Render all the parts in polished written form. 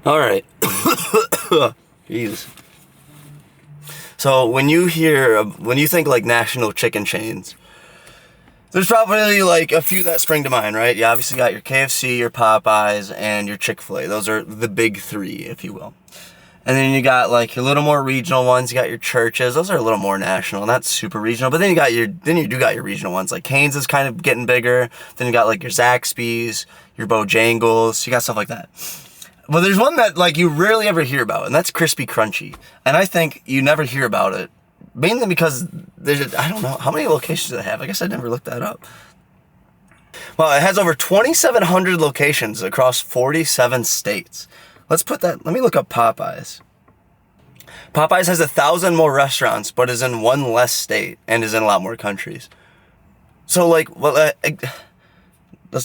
All right. Jeez. So when you think like national chicken chains, there's probably like a few that spring to mind, right? You obviously got your KFC, your Popeyes, and your Chick-fil-A. Those are the big three, if you will. And then you got like your little more regional ones. You got your Churches. Those are a little more national, not super regional. But then you do got your regional ones. Like Cane's is kind of getting bigger. Then you got like your Zaxby's, your Bojangles. You got stuff like that. But there's one that like you rarely ever hear about, and that's Krispy Krunchy. And I think you never hear about it, mainly because I don't know, how many locations do they have? I guess I never looked that up. Well, it has over 2,700 locations across 47 states. Let me look up Popeyes. Popeyes has 1,000 more restaurants, but is in one less state and is in a lot more countries. So like, let's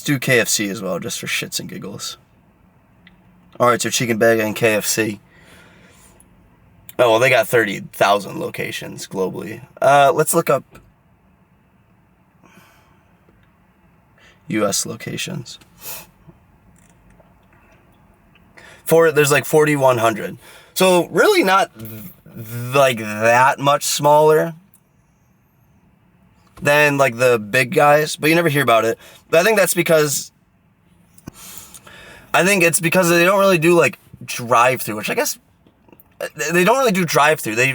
do KFC as well, just for shits and giggles. All right, so chicken bagel and KFC. Oh, well, they got 30,000 locations globally. Let's look up U.S. locations. There's like 4,100. So really not like that much smaller than like the big guys, but you never hear about it. But I think it's because they don't really do like drive-through, which I guess they don't really do drive-through. They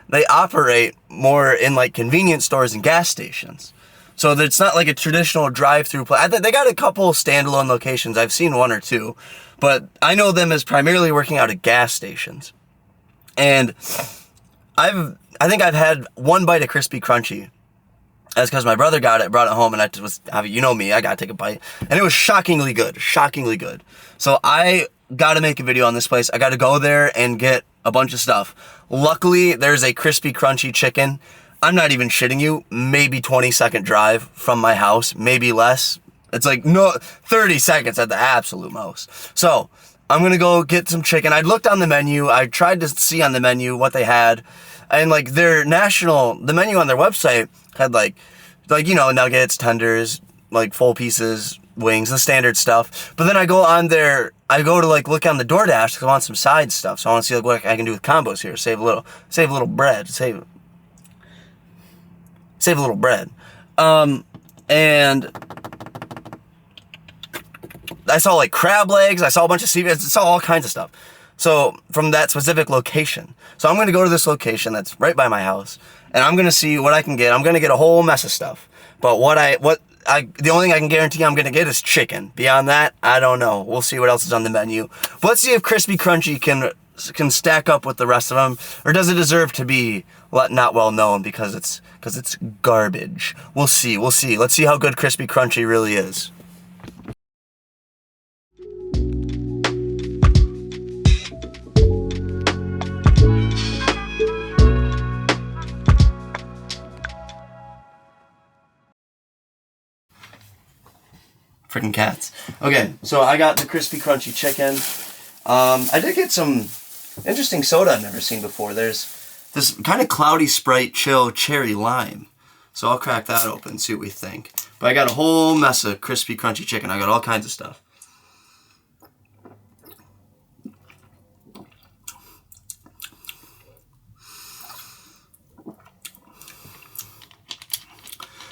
They operate more in like convenience stores and gas stations. So it's not like a traditional drive-through place. They got a couple standalone locations. I've seen one or two, but I know them as primarily working out at gas stations. And I think I've had one bite of Krispy Krunchy. That's because my brother brought it home, and you know me, I gotta take a bite. And it was shockingly good. So I gotta make a video on this place. I gotta go there and get a bunch of stuff. Luckily, there's a Krispy Krunchy Chicken. I'm not even shitting you, maybe 20-second drive from my house, maybe less. It's like 30 seconds at the absolute most. So I'm gonna go get some chicken. I looked on the menu. I tried to see on the menu what they had, and like the menu on their website had like nuggets, tenders, like full pieces, wings, the standard stuff. But then I go to like look on the DoorDash because I want some side stuff. So I want to see like what I can do with combos here. Save a little bread. Save a little bread. And I saw like crab legs. I saw a bunch of seafood. I saw all kinds of stuff. So from that specific location. So I'm going to go to this location that's right by my house, and I'm going to see what I can get. I'm going to get a whole mess of stuff. But the only thing I can guarantee I'm going to get is chicken. Beyond that, I don't know. We'll see what else is on the menu. But let's see if Krispy Krunchy can stack up with the rest of them, or does it deserve to be not well known because it's garbage. We'll see. Let's see how good Krispy Krunchy really is. Freaking cats. Okay, so I got the Krispy Krunchy chicken. I did get some interesting soda I've never seen before. There's this kind of cloudy Sprite chill cherry lime. So I'll crack that open, see what we think. But I got a whole mess of Krispy Krunchy chicken. I got all kinds of stuff.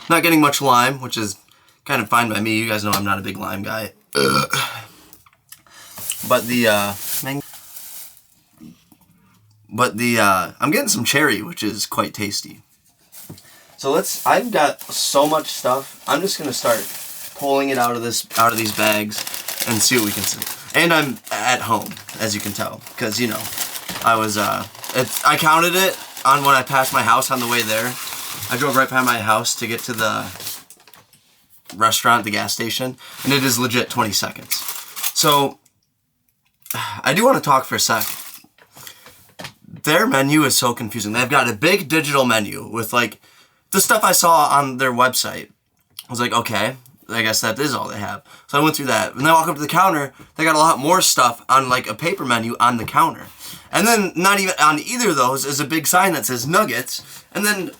Not getting much lime, which is kind of fine by me. You guys know I'm not a big lime guy. But I'm getting some cherry, which is quite tasty. So I've got so much stuff. I'm just gonna start pulling it out of these bags and see what we can see. And I'm at home, as you can tell, because I counted it on when I passed my house on the way there. I drove right by my house to get to the restaurant, the gas station, and it is legit 20 seconds. So I do want to talk for a sec. Their menu is so confusing. They've got a big digital menu with like the stuff I saw on their website. I was like, okay, I guess that is all they have. So I went through that. And then I walk up to the counter, they got a lot more stuff on like a paper menu on the counter. And then not even on either of those is a big sign that says nuggets. And then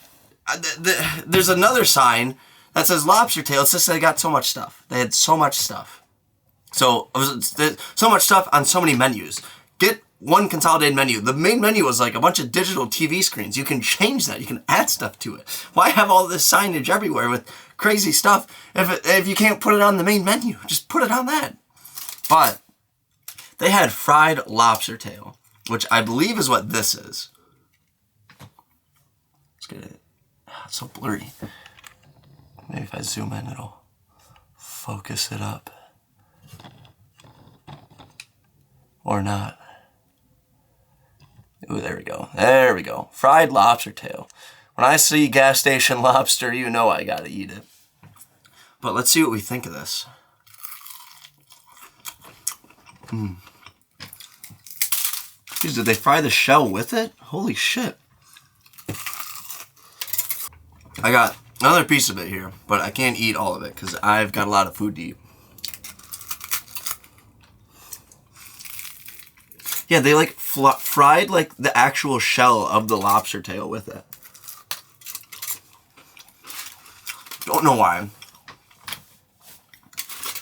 there's another sign that says lobster tail. It's just they got so much stuff. They had so much stuff. So there's so much stuff on so many menus. Get one consolidated menu. The main menu was like a bunch of digital TV screens. You can change that. You can add stuff to it. Why have all this signage everywhere with crazy stuff if you can't put it on the main menu? Just put it on that. But they had fried lobster tail, which I believe is what this is. Let's get it. It's so blurry. Maybe if I zoom in, it'll focus it up. Or not. Ooh, there we go. There we go. Fried lobster tail. When I see gas station lobster, you know I gotta eat it. But let's see what we think of this. Jeez, did they fry the shell with it? Holy shit. I got another piece of it here, but I can't eat all of it because I've got a lot of food to eat. Yeah, they like fried like the actual shell of the lobster tail with it. Don't know why.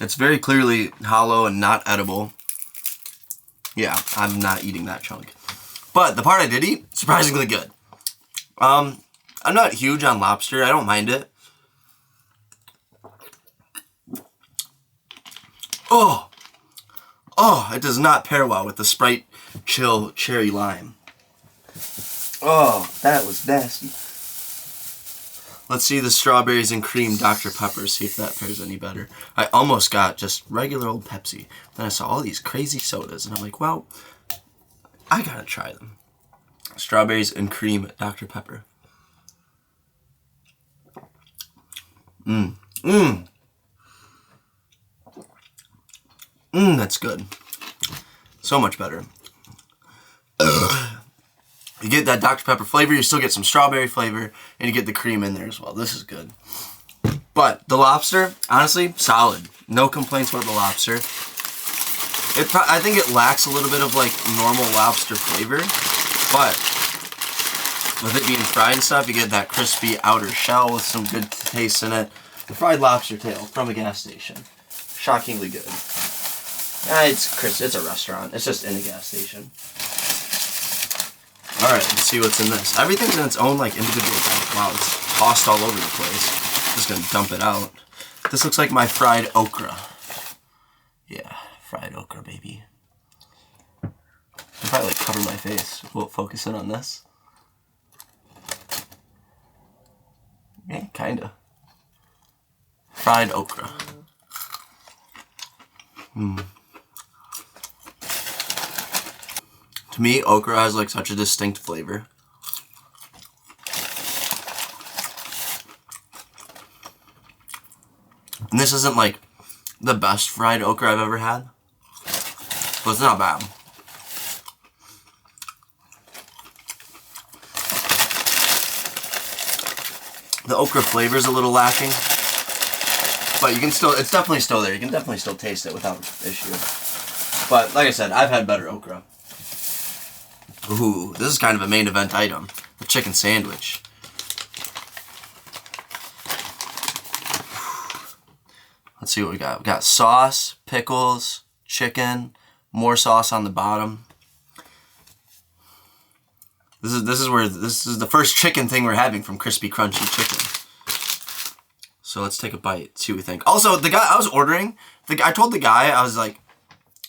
It's very clearly hollow and not edible. Yeah, I'm not eating that chunk. But the part I did eat, surprisingly good. I'm not huge on lobster. I don't mind it. Oh, it does not pair well with the Sprite Chill Cherry Lime. Oh, that was nasty. Let's see the strawberries and cream Dr. Pepper, see if that pairs any better. I almost got just regular old Pepsi. Then I saw all these crazy sodas, and I'm like, well, I gotta try them. Strawberries and cream Dr. Pepper. That's good. So much better. You get that Dr. Pepper flavor, you still get some strawberry flavor, and you get the cream in there as well. This is good. But the lobster, honestly, solid. No complaints about the lobster. I think it lacks a little bit of like normal lobster flavor, but with it being fried and stuff, you get that crispy outer shell with some good taste in it. The fried lobster tail from a gas station. Shockingly good. It's a restaurant. It's just in a gas station. Alright, let's see what's in this. Everything's in its own like individual bag. Wow, it's tossed all over the place. Just gonna dump it out. This looks like my fried okra. Yeah, fried okra, baby. I'll probably like cover my face. Will it focus in on this? Yeah, kinda. Fried okra. To me, okra has like such a distinct flavor. And this isn't like the best fried okra I've ever had, but it's not bad. The okra flavor is a little lacking, but you can still, it's definitely still there. You can definitely still taste it without issue. But like I said, I've had better okra. Ooh, this is kind of a main event item. The chicken sandwich. Let's see what we got. We got sauce, pickles, chicken, more sauce on the bottom. This is the first chicken thing we're having from Krispy Krunchy Chicken. So let's take a bite, see what we think. Also, the guy I was ordering, I told the guy, I was like,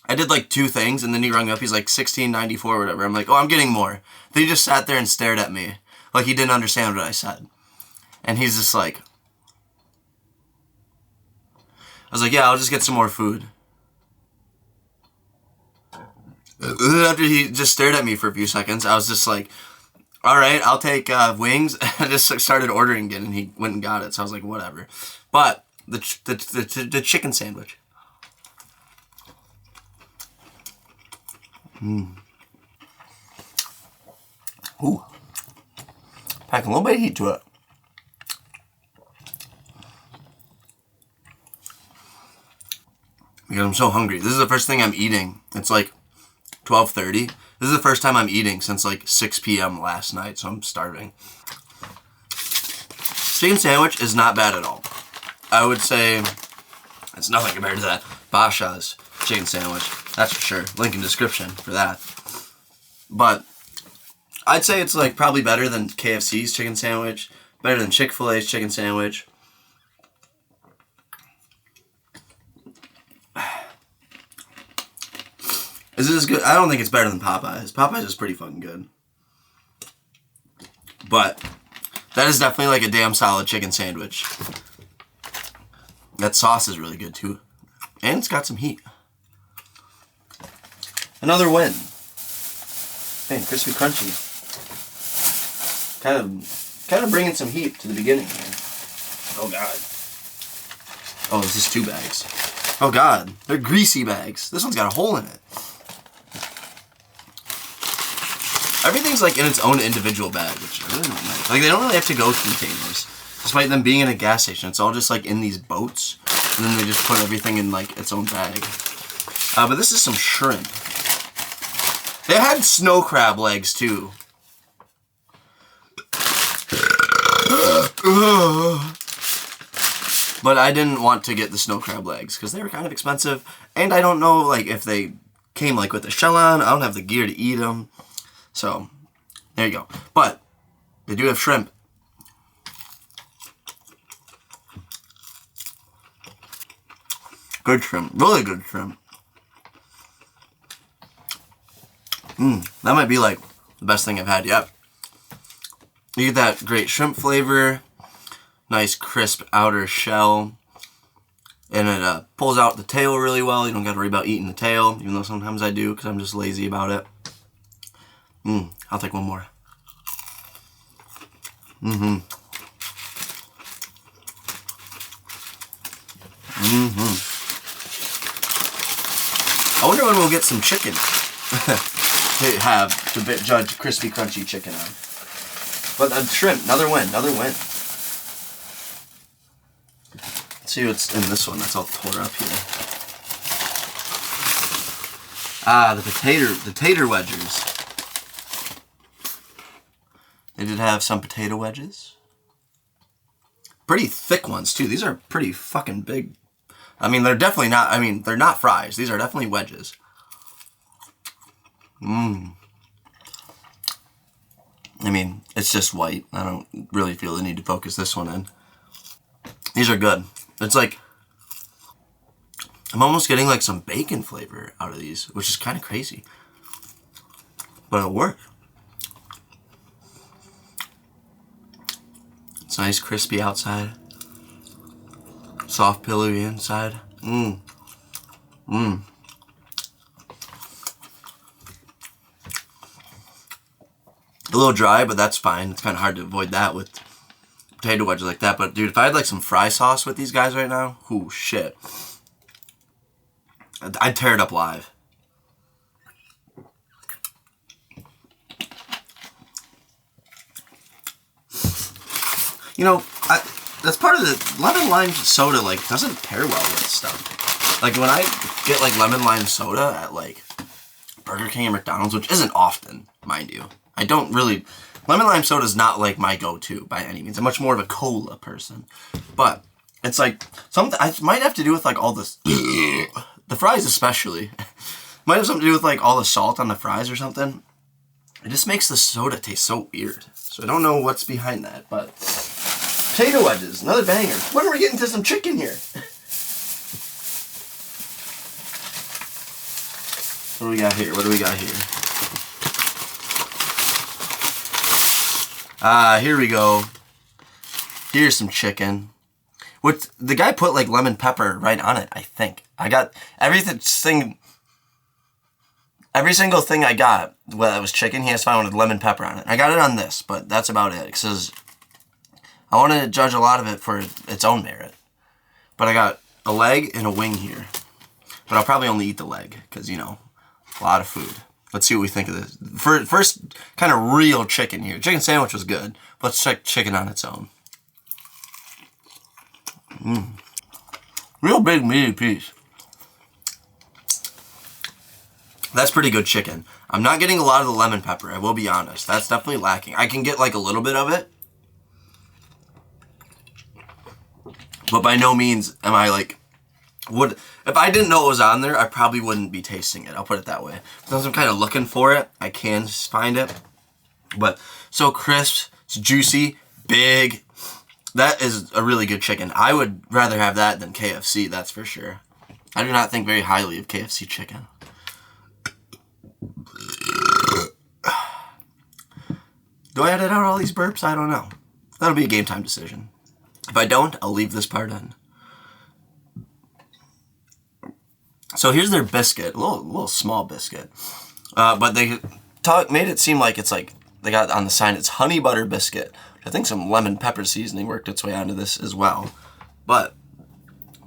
I did like 2 things, and then he rung up. He's like $16.94 or whatever. I'm like, oh, I'm getting more. Then he just sat there and stared at me like he didn't understand what I said. And he's just like, I was like, yeah, I'll just get some more food. After he just stared at me for a few seconds, I was just like, all right, I'll take wings. I just started ordering again, and he went and got it. So I was like, whatever. But the chicken sandwich. Ooh. Packing a little bit of heat to it. Because I'm so hungry. This is the first thing I'm eating. It's like 12:30. This is the first time I'm eating since like 6 p.m. last night, so I'm starving. Chicken sandwich is not bad at all. I would say it's nothing compared to that Basha's chicken sandwich. That's for sure. Link in description for that. But I'd say it's like probably better than KFC's chicken sandwich. Better than Chick-fil-A's chicken sandwich. Is it as good? I don't think it's better than Popeyes. Popeyes is pretty fucking good. But that is definitely like a damn solid chicken sandwich. That sauce is really good too. And it's got some heat. Another win. Man, Krispy Krunchy. Kind of bringing some heat to the beginning here. Oh god. Oh, this is 2 bags. Oh god, they're greasy bags. This one's got a hole in it. Everything's like in its own individual bag, which I really don't like. Like they don't really have to go to containers. Despite them being in a gas station, it's all just like in these boats. And then they just put everything in like its own bag. But this is some shrimp. They had snow crab legs too. But I didn't want to get the snow crab legs because they were kind of expensive. And I don't know like if they came like with the shell on. I don't have the gear to eat them. So, there you go. But, they do have shrimp. Good shrimp. Really good shrimp. That might be like the best thing I've had yet. You get that great shrimp flavor. Nice crisp outer shell. And it pulls out the tail really well. You don't got to worry about eating the tail. Even though sometimes I do because I'm just lazy about it. I'll take one more. I wonder when we'll get some chicken to have to judge Krispy Krunchy chicken on. But shrimp, another win, another win. Let's see what's in this one. That's all tore up here. Ah, the tater wedgers. They did have some potato wedges. Pretty thick ones, too. These are pretty fucking big. I mean, they're definitely not, they're not fries. These are definitely wedges. I mean, it's just white. I don't really feel the need to focus this one in. These are good. It's like, I'm almost getting like some bacon flavor out of these, which is kind of crazy. But it'll work. It's nice, crispy outside. Soft, pillowy inside. A little dry, but that's fine. It's kind of hard to avoid that with potato wedges like that. But dude, if I had like some fry sauce with these guys right now, oh shit. I'd tear it up live. You know, that's part of the lemon lime soda, like, doesn't pair well with stuff. Like, when I get, like, lemon lime soda at, like, Burger King or McDonald's, which isn't often, mind you. I don't really... Lemon lime soda is not, like, my go-to by any means. I'm much more of a cola person. But it's, like, something... I might have to do with, like, all this... the fries especially. Might have something to do with, like, all the salt on the fries or something. It just makes the soda taste so weird. So I don't know what's behind that, but... Potato wedges, another banger. When are we getting to some chicken here? What do we got here? What do we got here? Here we go. Here's some chicken. What the guy put like lemon pepper right on it, I think. I got every single thing I got, well, it was chicken, he has found with lemon pepper on it. I got it on this, but that's about it. Because I want to judge a lot of it for its own merit. But I got a leg and a wing here. But I'll probably only eat the leg, because, you know, a lot of food. Let's see what we think of this. First, kind of real chicken here. Chicken sandwich was good. Let's check chicken on its own. Real big meaty piece. That's pretty good chicken. I'm not getting a lot of the lemon pepper, I will be honest. That's definitely lacking. I can get like a little bit of it. But by no means am I like if I didn't know it was on there, I probably wouldn't be tasting it. I'll put it that way. Since I'm kind of looking for it, I can find it. But so crisp, it's juicy, big. That is a really good chicken. I would rather have that than KFC, that's for sure. I do not think very highly of KFC chicken. Do I edit out all these burps? I don't know. That'll be a game time decision. If I don't, I'll leave this part in. So here's their biscuit, a little small biscuit. But they made it seem like it's like, they got on the sign, it's honey butter biscuit. I think some lemon pepper seasoning worked its way onto this as well. But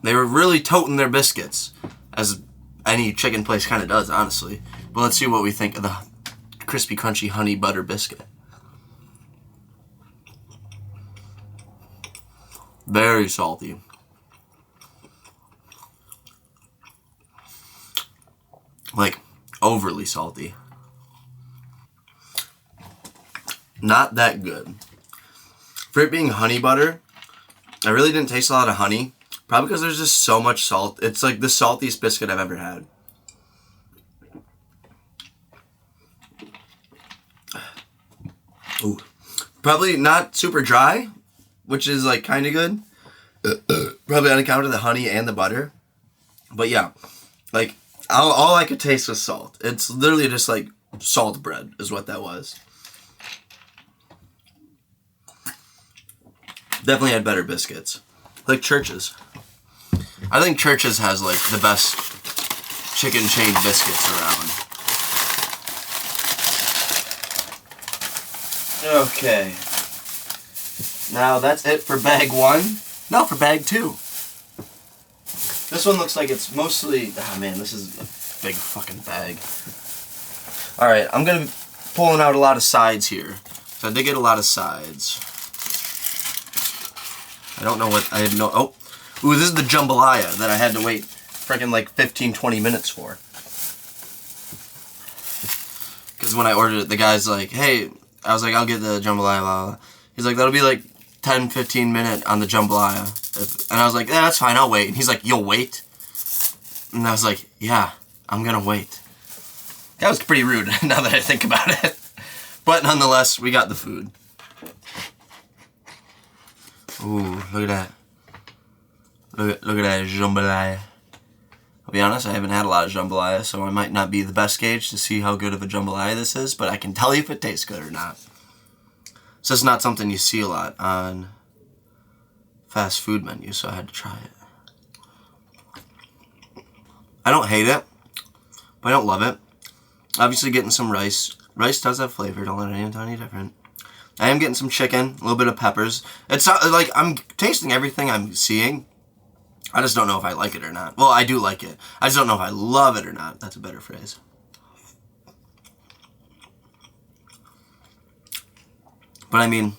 they were really toting their biscuits, as any chicken place kind of does, honestly. But let's see what we think of the Krispy Krunchy honey butter biscuit. Very salty. Like, overly salty. Not that good. For it being honey butter, I really didn't taste a lot of honey. Probably because there's just so much salt. It's like the saltiest biscuit I've ever had. Ooh. Probably not super dry, which is like kind of good. Probably on account of the honey and the butter. But yeah, like all I could taste was salt. It's literally just like salt bread is what that was. Definitely had better biscuits. Like Church's. I think Church's has like the best chicken chain biscuits around. Okay. Now that's it for bag 1. Now for bag 2. This one looks like it's mostly... Oh man, this is a big fucking bag. Alright, I'm gonna be pulling out a lot of sides here. So I did get a lot of sides. I don't know what... I had no... Oh! Ooh, this is the jambalaya that I had to wait freaking like 15-20 minutes for. Because when I ordered it, the guy's like, hey... I was like, I'll get the jambalaya, blah, blah. He's like, that'll be like 10-15 minute on the jambalaya. And I was like, yeah, that's fine, I'll wait. And he's like, you'll wait? And I was like, yeah, I'm gonna wait. That was pretty rude, now that I think about it. But nonetheless, we got the food. Ooh, look at that. Look at that jambalaya. I'll be honest, I haven't had a lot of jambalaya, so I might not be the best gauge to see how good of a jambalaya this is, but I can tell you if it tastes good or not. So it's not something you see a lot on fast food menus, so I had to try it. I don't hate it, but I don't love it. Obviously getting some rice. Rice does have flavor, don't let anyone tell any different. I am getting some chicken, a little bit of peppers. It's not, like, I'm tasting everything I'm seeing. I just don't know if I like it or not. Well, I do like it. I just don't know if I love it or not. That's a better phrase. But I mean,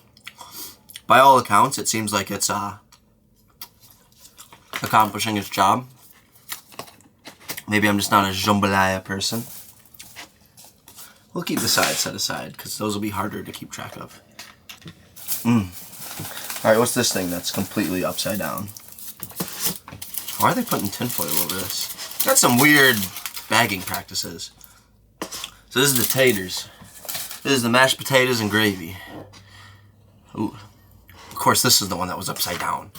by all accounts, it seems like it's accomplishing its job. Maybe I'm just not a jambalaya person. We'll keep the sides set aside, because those will be harder to keep track of. Alright, what's this thing that's completely upside down? Why are they putting tinfoil over this? That's some weird bagging practices. So this is the taters. This is the mashed potatoes and gravy. Ooh. Of course, this is the one that was upside down.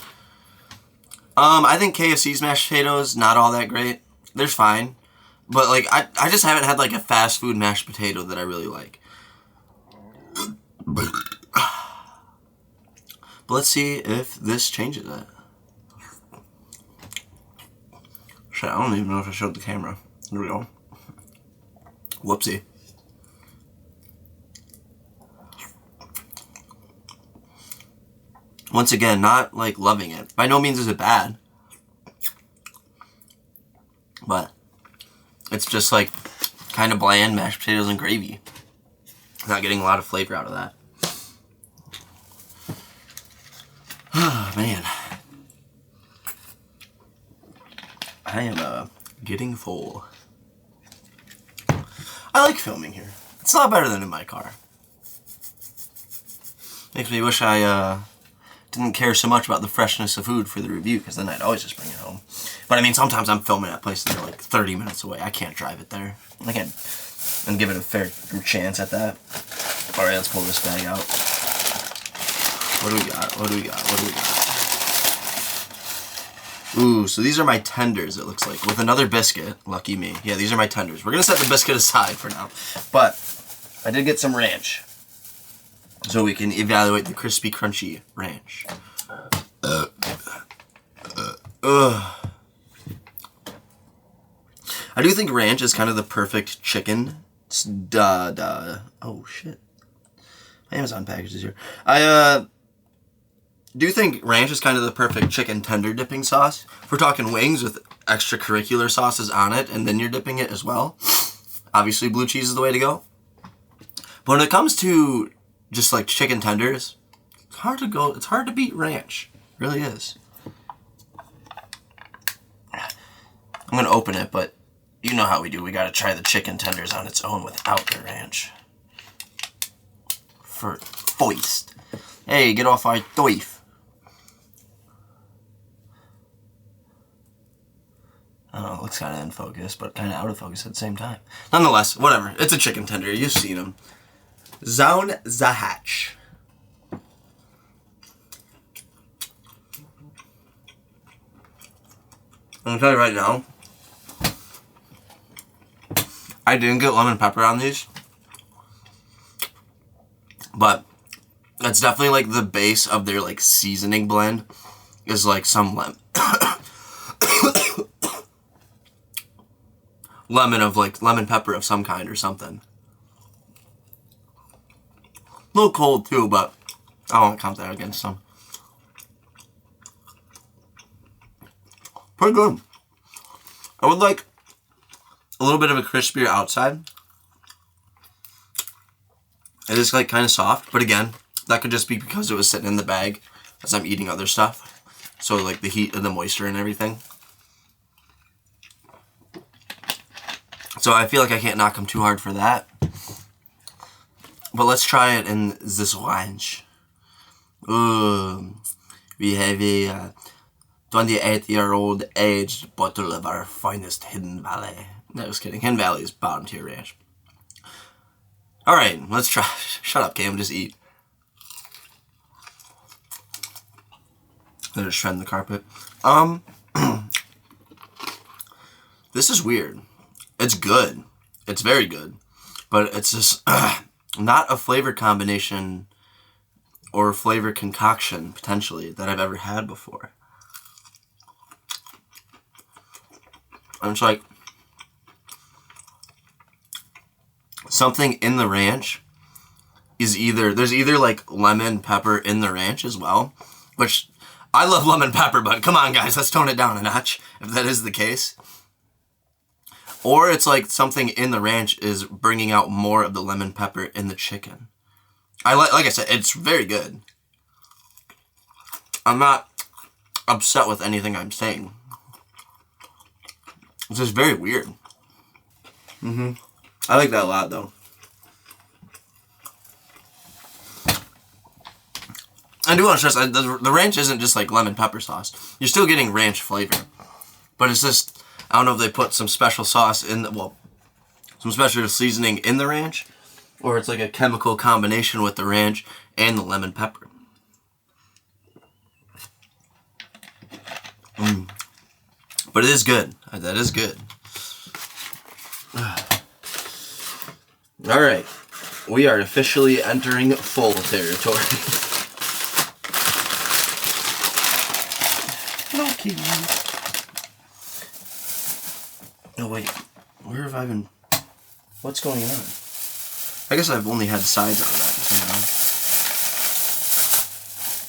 I think KFC's mashed potatoes, not all that great. They're fine. But, like, I just haven't had, like, a fast food mashed potato that I really like. But let's see if this changes that. Shit, I don't even know if I showed the camera. Here we go. Whoopsie. Once again, not, like, loving it. By no means is it bad. But it's just, like, kind of bland mashed potatoes and gravy. Not getting a lot of flavor out of that. Oh, man. I am, getting full. I like filming here. It's a lot better than in my car. Makes me wish I, didn't care so much about the freshness of food for the review, because then I'd always just bring it home. But I mean, sometimes I'm filming at places that are like 30 minutes away. I can't drive it there. I can't. And give it a fair chance at that. All right, let's pull this bag out. What do we got? What do we got? What do we got? Ooh, so these are my tenders, it looks like, with another biscuit. Lucky me. Yeah, these are my tenders. We're going to set the biscuit aside for now. But I did get some ranch, so we can evaluate the Krispy Krunchy ranch. I do think ranch is kind of the perfect chicken. Oh, shit. My Amazon package is here. I do think ranch is kind of the perfect chicken tender dipping sauce. If we're talking wings with extracurricular sauces on it, and then you're dipping it as well, obviously blue cheese is the way to go. But when it comes to just like chicken tenders, it's hard to beat ranch. It really is. I'm going to open it, but you know how we do. We got to try the chicken tenders on its own without the ranch. Foist. Hey, get off our toif. I don't know, it looks kind of in focus, but kind of out of focus at the same time. Nonetheless, whatever. It's a chicken tender. You've seen them. Zaun Zahatch. I'm going to tell you right now, I didn't get lemon pepper on these, but that's definitely like the base of their like seasoning blend is like some lemon pepper of some kind or something. A little cold too, but I won't count that against them. Pretty good. I would like a little bit of a crispier outside. It is like kind of soft, but again, that could just be because it was sitting in the bag as I'm eating other stuff. So like the heat and the moisture and everything. So I feel like I can't knock them too hard for that. But let's try it in this ranch. Ooh, we have a 28-year-old aged bottle of our finest Hidden Valley. No, just kidding. Hidden Valley is bottom tier ranch. Alright, let's try. Shut up, Cam. Just eat. Let us shred the carpet. This is weird. It's good. It's very good. But it's just not a flavor combination or flavor concoction, potentially, that I've ever had before. And it's like something in the ranch is there's either like lemon pepper in the ranch as well, which I love lemon pepper, but come on guys, let's tone it down a notch if that is the case. Or it's like something in the ranch is bringing out more of the lemon pepper in the chicken. Like I said, it's very good. I'm not upset with anything I'm saying. It's just very weird. I like that a lot, though. I do want to stress, the ranch isn't just like lemon pepper sauce. You're still getting ranch flavor. But it's just, I don't know if they put some special sauce in some special seasoning in the ranch, or it's like a chemical combination with the ranch and the lemon pepper. But it is good. That is good. Alright. We are officially entering full territory. No kidding. Oh wait. Where have I been? What's going on? I guess I've only had sides on that somehow.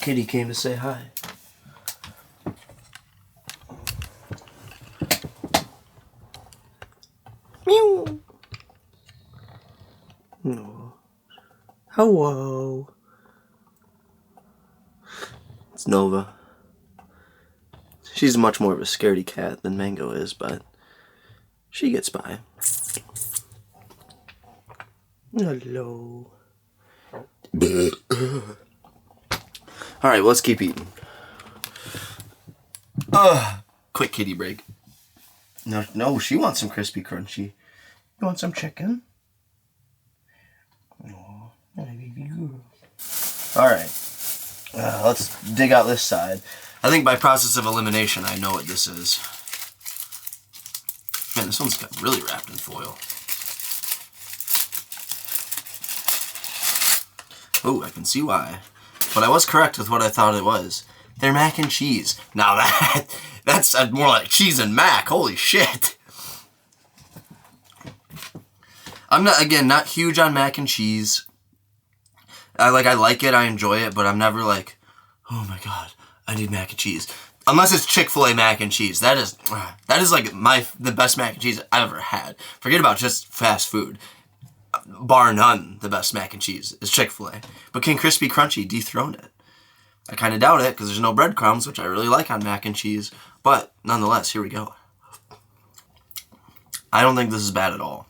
Kitty came to say hi. Meow. Oh. Hello. It's Nova. She's much more of a scaredy cat than Mango is, but she gets by. Hello. Alright, well, let's keep eating. quick kitty break. No, she wants some Krispy Crunchy. You want some chicken? Oh, baby girl. All right. Let's dig out this side. I think by process of elimination, I know what this is. Man, this one's got really wrapped in foil. Oh, I can see why. But I was correct with what I thought it was. They're mac and cheese. Now that's more like cheese and mac. Holy shit. I'm not huge on mac and cheese. I like it, I enjoy it, but I'm never like, oh my god, I need mac and cheese. Unless it's Chick-fil-A mac and cheese. That is like the best mac and cheese I've ever had. Forget about just fast food. Bar none, the best mac and cheese is Chick-fil-A. But can Krispy Crunchy dethrone it? I kind of doubt it, because there's no breadcrumbs, which I really like on mac and cheese. But, nonetheless, here we go. I don't think this is bad at all.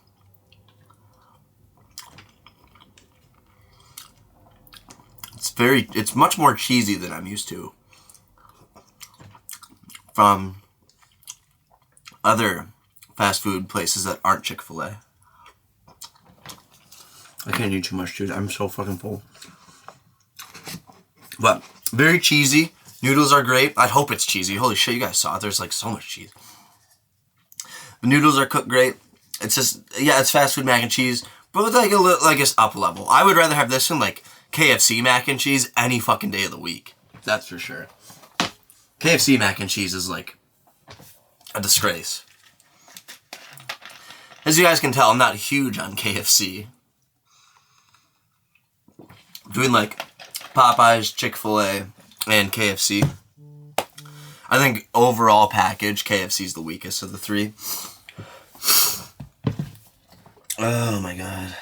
It's much more cheesy than I'm used to from other fast food places that aren't Chick-fil-A. I can't eat too much, dude. I'm so fucking full. But very cheesy. Noodles are great. I hope it's cheesy. Holy shit, you guys saw it. There's like so much cheese. The noodles are cooked great. It's just, yeah, it's fast food mac and cheese, but with like a little, like it's up level. I would rather have this than like KFC mac and cheese any fucking day of the week. That's for sure. KFC mac and cheese is like a disgrace. As you guys can tell, I'm not huge on KFC. Doing like Popeyes, Chick-fil-A, and KFC. I think overall package, KFC's the weakest of the three. Oh my god.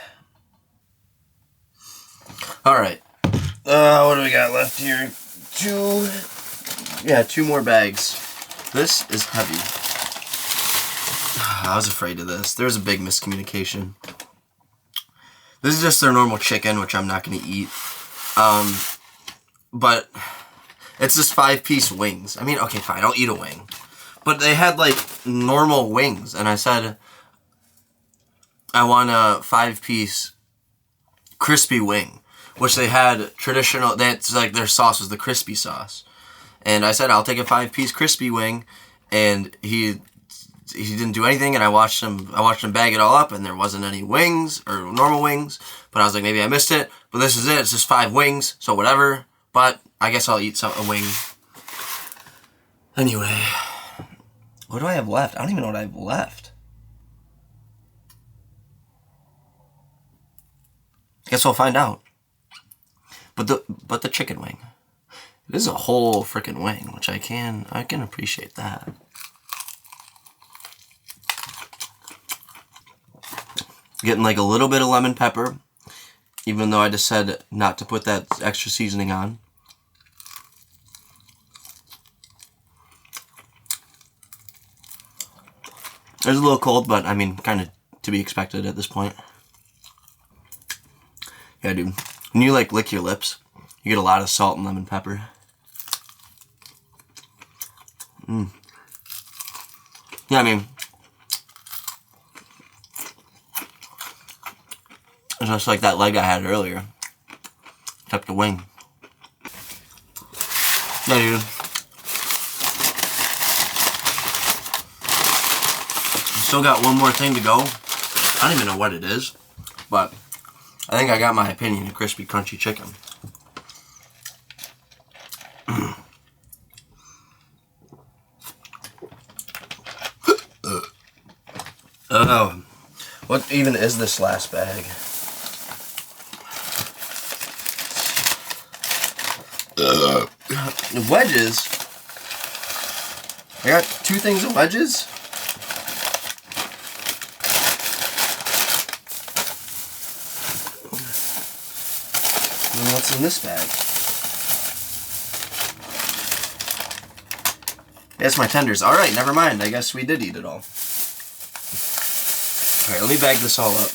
Alright. What do we got left here? Two more bags. This is heavy. I was afraid of this. There's a big miscommunication. This is just their normal chicken, which I'm not going to eat. But it's just 5-piece wings. I mean, okay, fine, I'll eat a wing. But they had, like, normal wings. And I said, I want a 5-piece crispy wing. Which they had traditional, that's like their sauce was the crispy sauce. And I said, I'll take a 5-piece crispy wing. And he didn't do anything, and I watched him bag it all up, and there wasn't any wings, or normal wings, but I was like, maybe I missed it, but this is it, it's just 5 wings, so whatever, but I guess I'll eat a wing. Anyway, what do I have left? I don't even know what I have left. Guess we'll find out. But the chicken wing. It is a whole freaking wing, which I can appreciate that. Getting like a little bit of lemon pepper, even though I just said not to put that extra seasoning on. It's a little cold, but I mean, kind of to be expected at this point. Yeah, dude. When you like lick your lips, you get a lot of salt and lemon pepper. Yeah, I mean, just like that leg I had earlier. Except the wing. Yeah, dude. Still got one more thing to go. I don't even know what it is. But I think I got my opinion of Krispy Crunchy Chicken. Oh. What even is this last bag? Wedges? I got 2 things of wedges? And then what's in this bag? Yes, my tenders. Alright, never mind. I guess we did eat it all. Alright, let me bag this all up,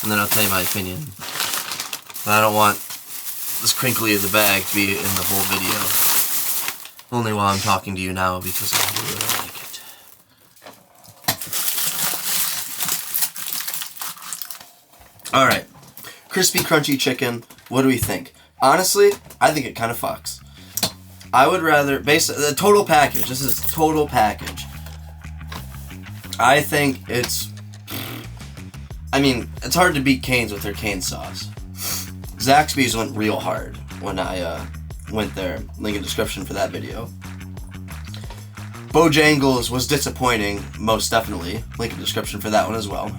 and then I'll tell you my opinion. But I don't want this crinkly of the bag to be in the whole video. Only while I'm talking to you now because I really like it. Alright. Krispy Krunchy Chicken. What do we think? Honestly, I think it kind of fucks. I would rather... the total package. This is total package. I think it's... I mean, it's hard to beat Cane's with their cane sauce. Zaxby's went real hard when I went there. Link in description for that video. Bojangles was disappointing, most definitely. Link in description for that one as well.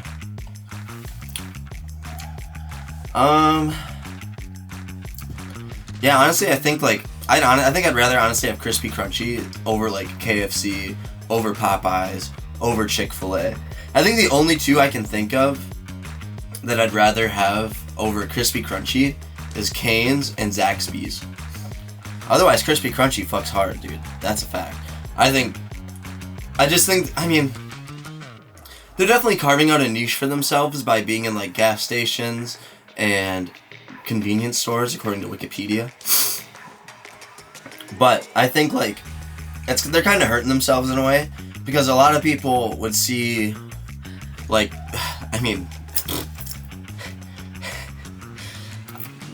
Yeah, honestly, I think like I think I'd rather honestly have Krispy Krunchy over like KFC, over Popeyes, over Chick-fil-A. I think the only two I can think of that I'd rather have over Krispy Krunchy is Cane's and Zaxby's. Otherwise, Krispy Krunchy fucks hard, dude. That's a fact. I mean, they're definitely carving out a niche for themselves by being in like gas stations and convenience stores, according to Wikipedia. But I think like they're kind of hurting themselves in a way, because a lot of people would see like, I mean,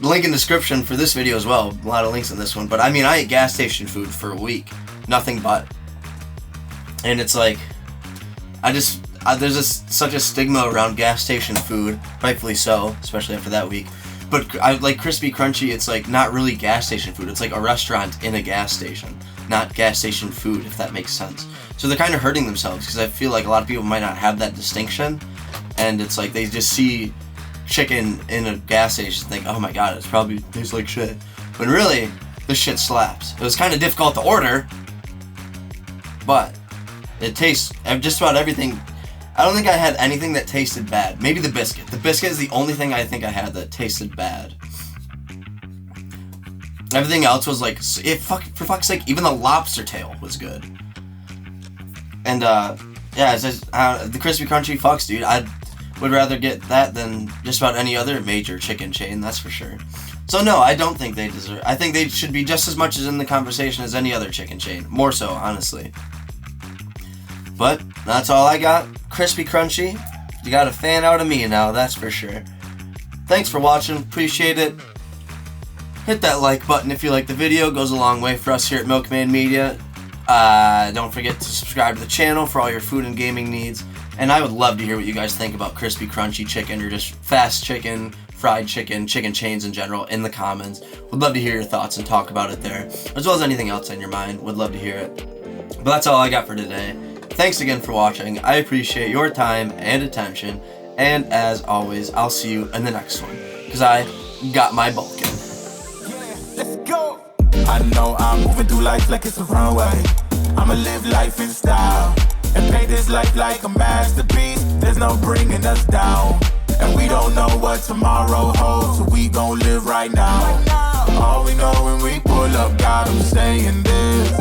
link in description for this video as well. A lot of links in this one. But I mean, I ate gas station food for a week, nothing but, and it's like there's such a stigma around gas station food, rightfully so, especially after that week. But I like Krispy Krunchy. It's like not really gas station food. It's like a restaurant in a gas station, not gas station food, if that makes sense. So they're kind of hurting themselves, because I feel like a lot of people might not have that distinction, and it's like they just see chicken in a gas station and think, oh my god, it probably tastes like shit. When really, this shit slaps. It was kind of difficult to order, but it tastes just about everything. I don't think I had anything that tasted bad. Maybe the biscuit. The biscuit is the only thing I think I had that tasted bad. Everything else was like, for fuck's sake, even the lobster tail was good. And yeah, it's just, the Krispy Krunchy fucks, dude. I would rather get that than just about any other major chicken chain, that's for sure. So no, I don't think they deserve. I think they should be just as much as in the conversation as any other chicken chain. More so, honestly. But that's all I got. Krispy Krunchy, you got a fan out of me now, that's for sure. Thanks for watching, appreciate it. Hit that like button if you like the video, goes a long way for us here at Milkman Media. Don't forget to subscribe to the channel for all your food and gaming needs. And I would love to hear what you guys think about Krispy Krunchy chicken, or just fast chicken, fried chicken, chicken chains in general, in the comments. Would love to hear your thoughts and talk about it there, as well as anything else on your mind. Would love to hear it. But that's all I got for today. Thanks again for watching. I appreciate your time and attention. And as always, I'll see you in the next one, because I got my bulk in. Let's go. I know I'm moving through life like it's a runway. I'ma live life in style and paint this life like a masterpiece. There's no bringing us down, and we don't know what tomorrow holds, so we gon' live right now. All we know when we pull up, God, I'm saying this.